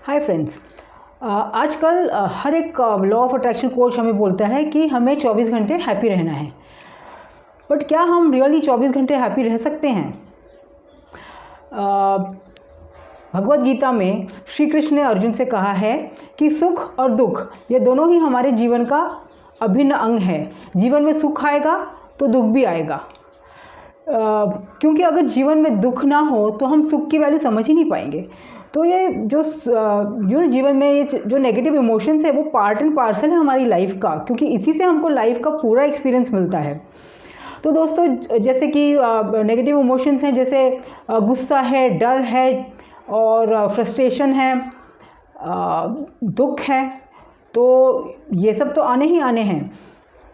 Hi friends. आजकल हर एक law of attraction coach हमें बोलता है कि हमें 24 घंटे हैप्पी रहना है। बट क्या हम रियली 24 घंटे हैप्पी रह सकते हैं? भगवत गीता में श्री कृष्ण ने अर्जुन से कहा है कि सुख और दुख ये दोनों ही हमारे जीवन का अभिन्न अंग है। जीवन में सुख आएगा तो दुख भी आएगा, क्योंकि अगर जीवन में दुख ना हो तो हम सुख की वैल्यू समझ ही नहीं पाएंगे। तो ये जो जीवन में ये जो नेगेटिव इमोशंस है वो पार्ट एंड पार्सल है हमारी लाइफ का, क्योंकि इसी से हमको लाइफ का पूरा एक्सपीरियंस मिलता है। तो दोस्तों, जैसे कि नेगेटिव इमोशंस हैं, जैसे गुस्सा है, डर है और फ्रस्ट्रेशन है, दुख है, तो ये सब तो आने ही आने हैं।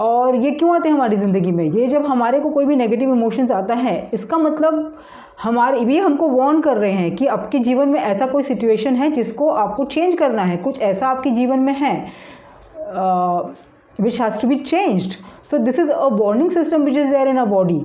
और ये क्यों आते हैं हमारी ज़िंदगी में? ये जब हमारे को कोई भी नेगेटिव इमोशंस आता है, इसका मतलब ये हमको वार्न कर रहे हैं कि आपके जीवन में ऐसा कोई सिचुएशन है जिसको आपको चेंज करना है। कुछ ऐसा आपके जीवन में है which has to be changed. So this is a warning system which is there in a body.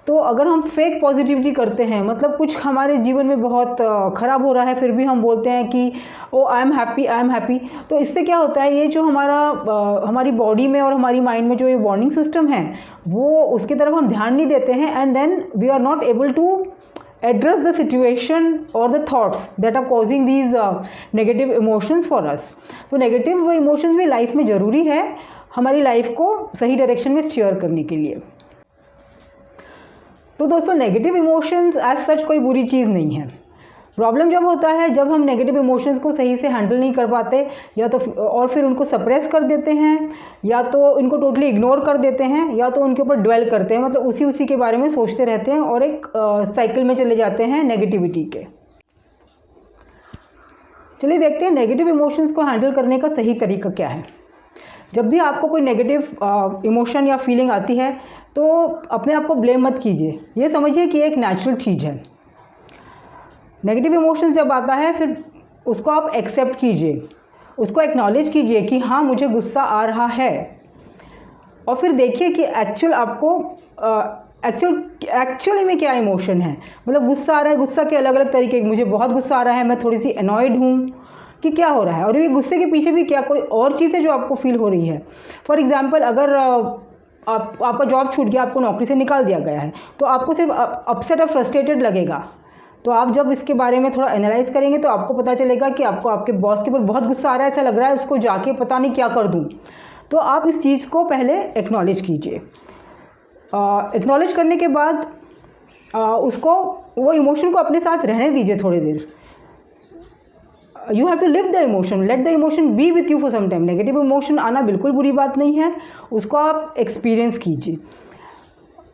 तो अगर हम फेक पॉजिटिविटी करते हैं, मतलब कुछ हमारे जीवन में बहुत ख़राब हो रहा है, फिर भी हम बोलते हैं कि ओ आई एम हैप्पी, तो इससे क्या होता है, ये जो हमारी बॉडी में और हमारी माइंड में जो ये वार्निंग सिस्टम है वो उसकी तरफ हम ध्यान नहीं देते हैं, and then we are not able to address the situation or the thoughts that are causing these negative emotions for us. तो negative emotions भी लाइफ में ज़रूरी है हमारी लाइफ को सही डायरेक्शन में स्टीयर करने के लिए। तो दोस्तों, नेगेटिव इमोशंस एज सच कोई बुरी चीज़ नहीं है। प्रॉब्लम जब होता है जब हम नेगेटिव इमोशंस को सही से हैंडल नहीं कर पाते, या तो और फिर उनको सप्रेस कर देते हैं, या तो इनको टोटली इग्नोर कर देते हैं, या तो उनके ऊपर ड्वेल करते हैं, मतलब उसी के बारे में सोचते रहते हैं और एक साइकिल में चले जाते हैं नेगेटिविटी के। चलिए देखते हैं नेगेटिव इमोशंस को हैंडल करने का सही तरीका क्या है। जब भी आपको कोई नेगेटिव इमोशन या फीलिंग आती है तो अपने आप को ब्लेम मत कीजिए, ये समझिए कि एक नेचुरल चीज़ है। नेगेटिव इमोशंस जब आता है फिर उसको आप एक्सेप्ट कीजिए, उसको एक्नॉलेज कीजिए कि हाँ मुझे गुस्सा आ रहा है, और फिर देखिए कि एक्चुअली में क्या इमोशन है। मतलब गुस्सा आ रहा है, गुस्सा के अलग अलग तरीके, मुझे बहुत गुस्सा आ रहा है, मैं थोड़ी सी अनॉयड हूँ, कि क्या हो रहा है, और ये गुस्से के पीछे भी क्या कोई और चीज़ है जो आपको फील हो रही है। फॉर एग्जाम्पल, अगर आपका जॉब छूट गया, आपको नौकरी से निकाल दिया गया है, तो आपको सिर्फ अपसेट और फ्रस्ट्रेटेड लगेगा। तो आप जब इसके बारे में थोड़ा एनालाइज करेंगे तो आपको पता चलेगा कि आपको आपके बॉस के ऊपर बहुत गुस्सा आ रहा है, ऐसा लग रहा है उसको जाके पता नहीं क्या कर दूं। तो आप इस चीज़ को पहले एक्नॉलेज कीजिए। एक्नॉलेज करने के बाद वो इमोशन को अपने साथ रहने दीजिए थोड़ी देर। You have to live the emotion, let the emotion be with you for some time. Negative emotion आना बिल्कुल बुरी बात नहीं है, उसको आप एक्सपीरियंस कीजिए।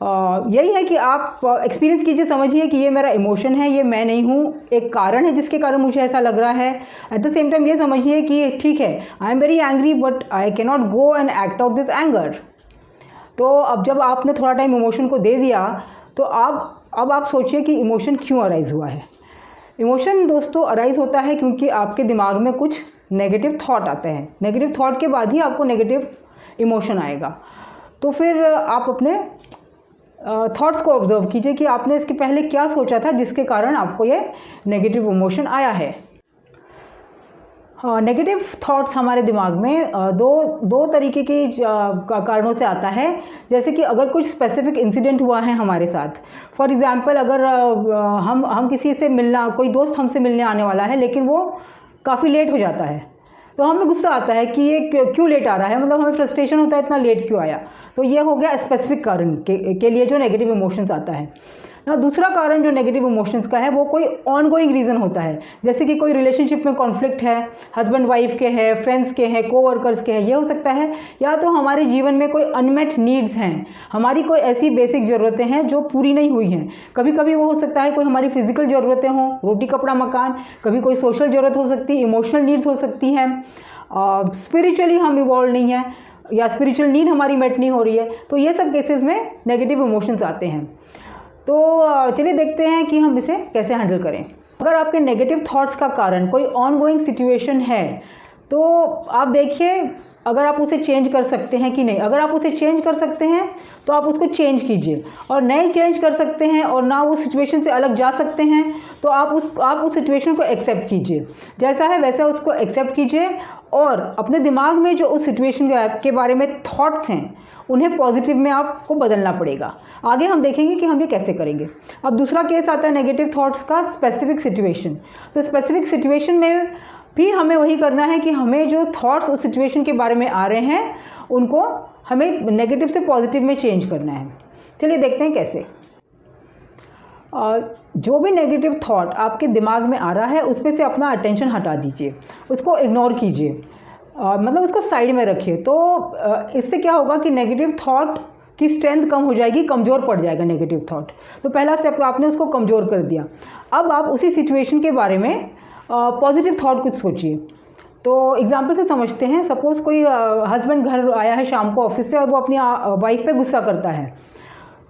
यही है कि आप एक्सपीरियंस कीजिए, समझिए कि ये मेरा इमोशन है, ये मैं नहीं हूँ, एक कारण है जिसके कारण मुझे ऐसा लग रहा है। एट द सेम टाइम ये समझिए कि ठीक है, I am very angry but I can not go and act out this anger. तो अब जब आपने थोड़ा टाइम इमोशन को दे दिया तो अब आप सोचिए कि इमोशन क्यों अराइज़ हुआ है। इमोशन दोस्तों अराइज़ होता है क्योंकि आपके दिमाग में कुछ नेगेटिव थॉट आते हैं। नेगेटिव थॉट के बाद ही आपको नेगेटिव इमोशन आएगा। तो फिर आप अपने थॉट्स को ऑब्जर्व कीजिए कि आपने इसके पहले क्या सोचा था जिसके कारण आपको ये नेगेटिव इमोशन आया है। नेगेटिव थॉट्स हमारे दिमाग में दो तरीके के कारणों से आता है। जैसे कि अगर कुछ स्पेसिफिक इंसिडेंट हुआ है हमारे साथ, फॉर एग्जांपल अगर हम किसी से मिलना, कोई दोस्त हमसे मिलने आने वाला है लेकिन वो काफ़ी लेट हो जाता है, तो हमें गुस्सा आता है कि ये क्यों लेट आ रहा है, मतलब हमें फ्रस्ट्रेशन होता है इतना लेट क्यों आया। तो ये हो गया स्पेसिफिक कारण के लिए जो नेगेटिव इमोशंस आता है ना। दूसरा कारण जो नेगेटिव इमोशंस का है वो कोई ऑनगोइंग रीज़न होता है, जैसे कि कोई रिलेशनशिप में कॉन्फ्लिक्ट है, हस्बैंड वाइफ के है, फ्रेंड्स के हैं, कोवर्कर्स के हैं, ये हो सकता है। या तो हमारे जीवन में कोई अनमेट नीड्स हैं, हमारी कोई ऐसी बेसिक ज़रूरतें हैं जो पूरी नहीं हुई हैं। कभी कभी वो हो सकता है कोई हमारी फिजिकल ज़रूरतें हों, रोटी कपड़ा मकान, कभी कोई सोशल ज़रूरत हो सकती है, इमोशनल नीड्स हो सकती हैं, स्पिरिचुअली हम इवॉल्व नहीं हैं या स्पिरिचुअल नीड हमारी मेट नहीं हो रही है। तो ये सब केसेस में नेगेटिव इमोशंस आते हैं। तो चलिए देखते हैं कि हम इसे कैसे हैंडल करें। अगर आपके नेगेटिव थॉट्स का कारण कोई ऑनगोइंग सिचुएशन है तो आप देखिए अगर आप उसे चेंज कर सकते हैं कि नहीं। अगर आप उसे चेंज कर सकते हैं तो आप उसको चेंज कीजिए, और नहीं चेंज कर सकते हैं और ना वो सिचुएशन से अलग जा सकते हैं तो आप उस सिचुएशन को एक्सेप्ट कीजिए, जैसा है वैसा उसको एक्सेप्ट कीजिए और अपने दिमाग में जो उस सिचुएशन के बारे में थॉट्स हैं उन्हें पॉजिटिव में आपको बदलना पड़ेगा। आगे हम देखेंगे कि हम ये कैसे करेंगे। अब दूसरा केस आता है नेगेटिव थॉट्स का, स्पेसिफिक सिचुएशन। तो स्पेसिफिक सिचुएशन में भी हमें वही करना है कि हमें जो थॉट्स उस सिचुएशन के बारे में आ रहे हैं उनको हमें नेगेटिव से पॉजिटिव में चेंज करना है। चलिए देखते हैं कैसे। जो भी नेगेटिव थॉट आपके दिमाग में आ रहा है उस पर से अपना अटेंशन हटा दीजिए, उसको इग्नोर कीजिए, मतलब उसको साइड में रखिए। तो इससे क्या होगा कि नेगेटिव थॉट की स्ट्रेंथ कम हो जाएगी, कमज़ोर पड़ जाएगा नेगेटिव थॉट। तो पहला स्टेप आपने उसको कमज़ोर कर दिया। अब आप उसी सिचुएशन के बारे में पॉजिटिव थॉट कुछ सोचिए। तो एग्जाम्पल से समझते हैं। सपोज़ कोई हस्बैंड घर आया है शाम को ऑफिस से और वो अपनी वाइफ पे गुस्सा करता है।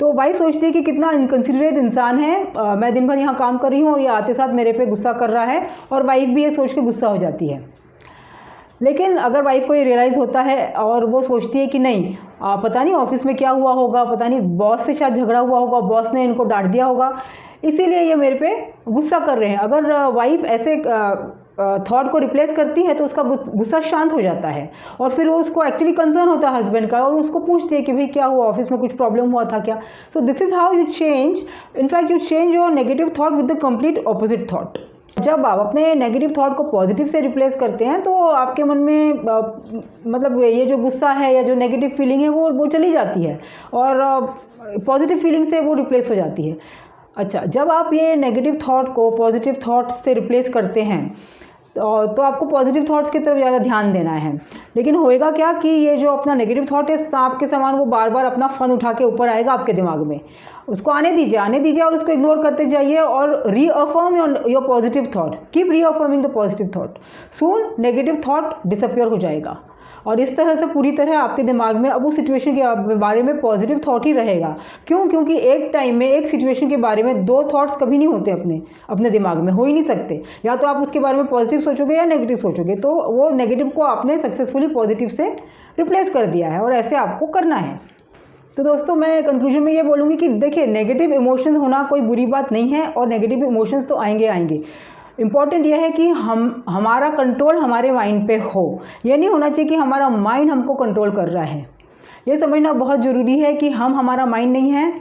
तो वाइफ सोचती है कि कितना इनकंसिडरेट इंसान है, मैं दिन भर यहाँ काम कर रही हूँ और ये आते साथ मेरे पे गुस्सा कर रहा है, और वाइफ भी ये सोच के गुस्सा हो जाती है। लेकिन अगर वाइफ को ये रियलाइज़ होता है और वो सोचती है कि नहीं, पता नहीं ऑफिस में क्या हुआ होगा, पता नहीं बॉस से शायद झगड़ा हुआ होगा, बॉस ने इनको डांट दिया होगा, इसीलिए ये मेरे पे गुस्सा कर रहे हैं। अगर वाइफ ऐसे थॉट को रिप्लेस करती है तो उसका गुस्सा शांत हो जाता है और फिर वो उसको एक्चुअली कंसर्न होता है हस्बैंड का, और उसको पूछती है कि भाई क्या हुआ, ऑफिस में कुछ प्रॉब्लम हुआ था क्या। सो this is how you change, in fact you change your negative thought with the complete opposite thought. जब आप अपने नेगेटिव थॉट को पॉजिटिव से रिप्लेस करते हैं तो आपके मन में मतलब ये जो गुस्सा है या जो नेगेटिव फीलिंग है वो चली जाती है और पॉजिटिव फीलिंग से वो रिप्लेस हो जाती है। अच्छा, जब आप ये नेगेटिव थॉट को पॉजिटिव थॉट्स से रिप्लेस करते हैं तो आपको पॉजिटिव थॉट्स की तरफ ज़्यादा ध्यान देना है। लेकिन होएगा क्या कि ये जो अपना नेगेटिव थॉट है सांप के समान, वो बार बार अपना फन उठा के ऊपर आएगा आपके दिमाग में। उसको आने दीजिए और उसको इग्नोर करते जाइए और reaffirm your positive thought. Keep reaffirming the positive thought. Soon negative thought disappear हो जाएगा और इस तरह से पूरी तरह आपके दिमाग में अब उस सिचुएशन के बारे में पॉजिटिव थॉट ही रहेगा। क्यों? क्योंकि एक टाइम में एक सिचुएशन के बारे में दो थॉट्स कभी नहीं होते अपने दिमाग में, हो ही नहीं सकते। या तो आप उसके बारे में पॉजिटिव सोचोगे या नेगेटिव सोचोगे, तो वो नेगेटिव को आपने सक्सेसफुली पॉजिटिव से रिप्लेस कर दिया है और ऐसे आपको करना है। तो दोस्तों, मैं कंक्लूजन में ये बोलूँगी कि देखिए, नेगेटिव इमोशंस होना कोई बुरी बात नहीं है और नेगेटिव इमोशंस तो आएंगे। इम्पॉर्टेंट यह है कि हमारा कंट्रोल हमारे माइंड पे हो। ये नहीं होना चाहिए कि हमारा माइंड हमको कंट्रोल कर रहा है। ये समझना बहुत ज़रूरी है कि हमारा माइंड नहीं है,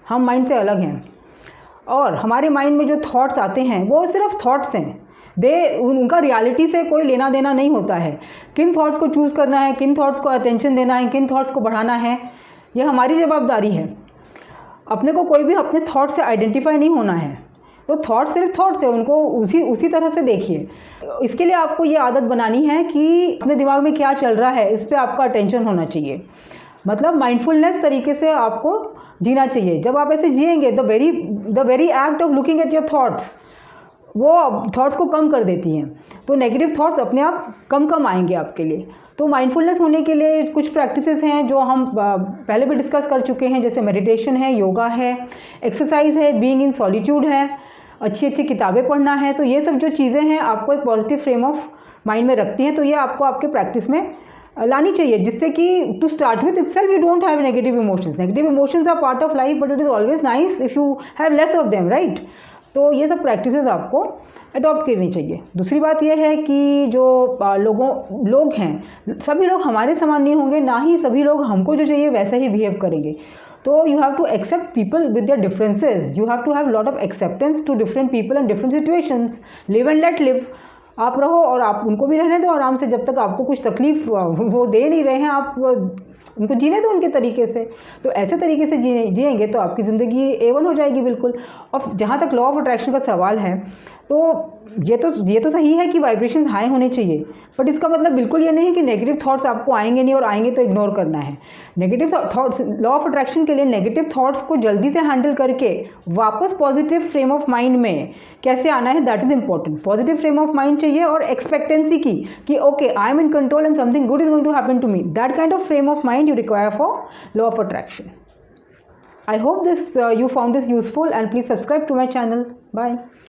हम माइंड से अलग हैं। और हमारे माइंड में जो थॉट्स आते हैं वो सिर्फ थॉट्स हैं, उनका रियलिटी से कोई लेना देना नहीं होता है। किन थॉट्स को चूज़ करना है, किन थॉट्स को अटेंशन देना है, किन थॉट्स को बढ़ाना है, ये हमारी जवाबदारी है। अपने को कोई भी अपने थॉट से आइडेंटिफाई नहीं होना है। तो थॉट सिर्फ थॉट्स है, उनको उसी तरह से देखिए। इसके लिए आपको ये आदत बनानी है कि अपने दिमाग में क्या चल रहा है इस पर आपका अटेंशन होना चाहिए। मतलब माइंडफुलनेस तरीके से आपको जीना चाहिए। जब आप ऐसे जिएंगे, the very act of looking at your thoughts वो थॉट्स को कम कर देती हैं। तो नेगेटिव थॉट्स अपने आप कम आएंगे आपके लिए। तो माइंडफुलनेस होने के लिए कुछ प्रैक्टिसेस हैं जो हम पहले भी डिस्कस कर चुके हैं, जैसे मेडिटेशन है, योगा है, एक्सरसाइज है, बीइंग इन सॉलिट्यूड है, अच्छी किताबें पढ़ना है। तो ये सब जो चीज़ें हैं आपको एक पॉजिटिव फ्रेम ऑफ माइंड में रखती हैं। तो ये आपको आपके प्रैक्टिस में लानी चाहिए, जिससे कि to start with itself you don't have negative emotions. Negative emotions are part of life, but it is always nice if you have less of them, right. तो ये सब प्रैक्टिसेस आपको अडॉप्ट करनी चाहिए। दूसरी बात यह है कि जो लोग हैं, सभी लोग हमारे समान नहीं होंगे, ना ही सभी लोग हमको जो चाहिए वैसा ही बिहेव करेंगे। तो you have to accept people with their differences. You have to have lot of acceptance to different people and different situations. Live and let live. आप रहो और आप उनको भी रहने दो आराम से। जब तक आपको कुछ तकलीफ वो दे नहीं रहे हैं, आप उनको जीने दो उनके तरीके से। तो ऐसे तरीके से जिएंगे तो आपकी ज़िंदगी A1 हो जाएगी बिल्कुल। और जहाँ तक लॉ ऑफ अट्रैक्शन का सवाल है, तो ये तो सही है कि वाइब्रेशंस हाई होने चाहिए, बट इसका मतलब बिल्कुल ये नहीं है कि नेगेटिव थॉट्स आपको आएंगे नहीं और आएंगे तो इग्नोर करना है। Negative thoughts, law of attraction के लिए नेगेटिव थॉट्स को जल्दी से हैंडल करके वापस पॉजिटिव फ्रेम ऑफ माइंड में कैसे आना है, that is important. Positive frame of mind चाहिए और एक्सपेक्टेंसी की कि okay, I am in control and something good is going to happen to me. That kind of frame of mind you require for law of attraction. I hope you found this useful, and please subscribe to my channel. Bye.